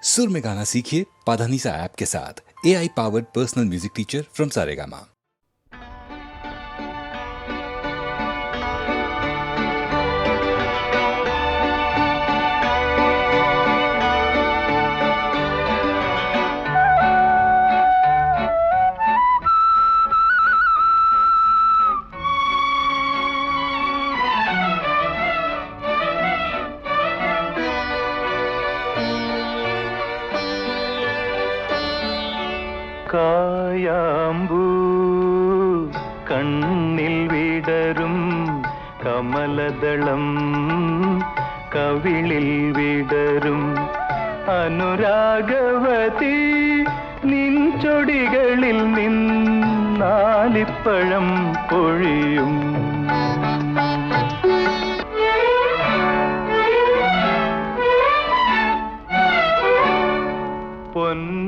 सुर में गाना सीखिए पाधानीसा ऐप के साथ। AI powered personal music teacher from Saregama. കായാമ്പൂ കണ്ണിൽ വിടരും കമലദളം കവിളിൽ വിടരും അനുരാഗവതി നിൻ ചൊടികളിൽ നിന്നാലിപ്പഴം പൊഴിയും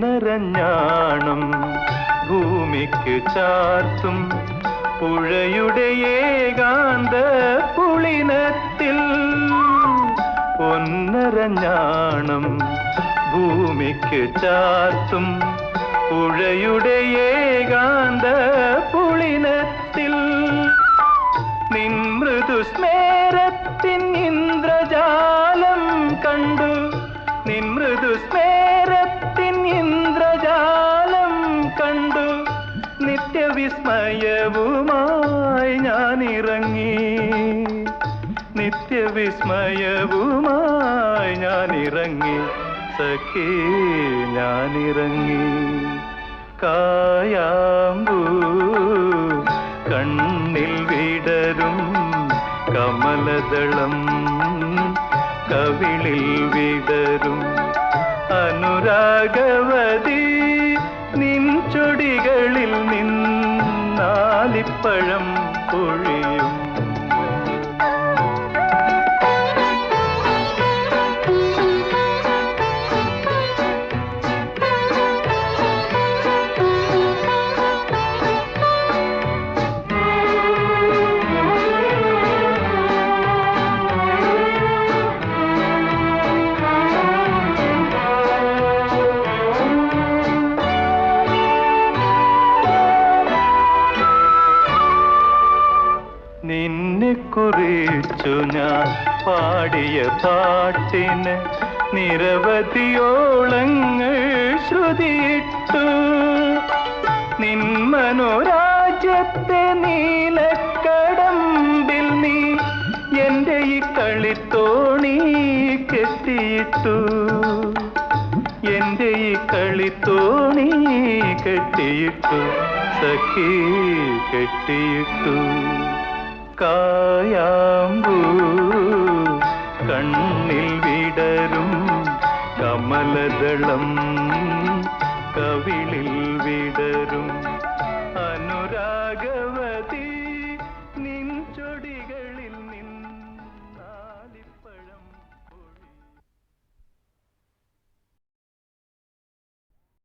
പൊന്നരഞ്ഞാണം ഭൂമിക്ക് ചാർത്തും പുഴയുടെ ഏകാന്ത പുളിനത്തിൽ പൊന്നരഞ്ഞാണം ഭൂമിക്ക് ചാർത്തും പുഴയുടെ ഏകാന്ത പുളിനത്തിൽ നിൻ മൃദുസ്മേരത്തിൻ ഇന്ദ്രജാലം കണ്ടു നിൻ മൃദുസ്മേരത്തിൻ ഇന്ദ്രജാലം കണ്ടു നിത്യവിസ്മയവുമായി ഞാനിറങ്ങി നിത്യവിസ്മയവുമായി ഞാനിറങ്ങി സഖി ഞാനിറങ്ങി കായാമ്പൂ കണ്ണിൽ വിടരും കമലദളം കവിളിൽ വിടരും അനുരാഗവതി നിൻ ചൊടികളിൽ നിന്നാലിപ്പഴം പൊഴിയും നിന്നെ കുറിച്ചു ഞാൻ പാടിയ പാട്ടിന് നിരവധിയോളങ്ങൾ ശ്രുതിയിട്ടു നിൻ മനോരാജ്യത്തെ നീലക്കടമ്പിൽ നീ എൻ്റെ ഈ കളിത്തോണി കെട്ടിയിട്ടു എൻ്റെ ഈ കളിത്തോണി കെട്ടിയിട്ടു സഖി കെട്ടിയിട്ടു കായാമ്പൂ കണ്ണിൽ വിടരും കമലദളം കവിളിൽ വിടരും അനുരാഗവതി നിൻ ചൊടികളിൽ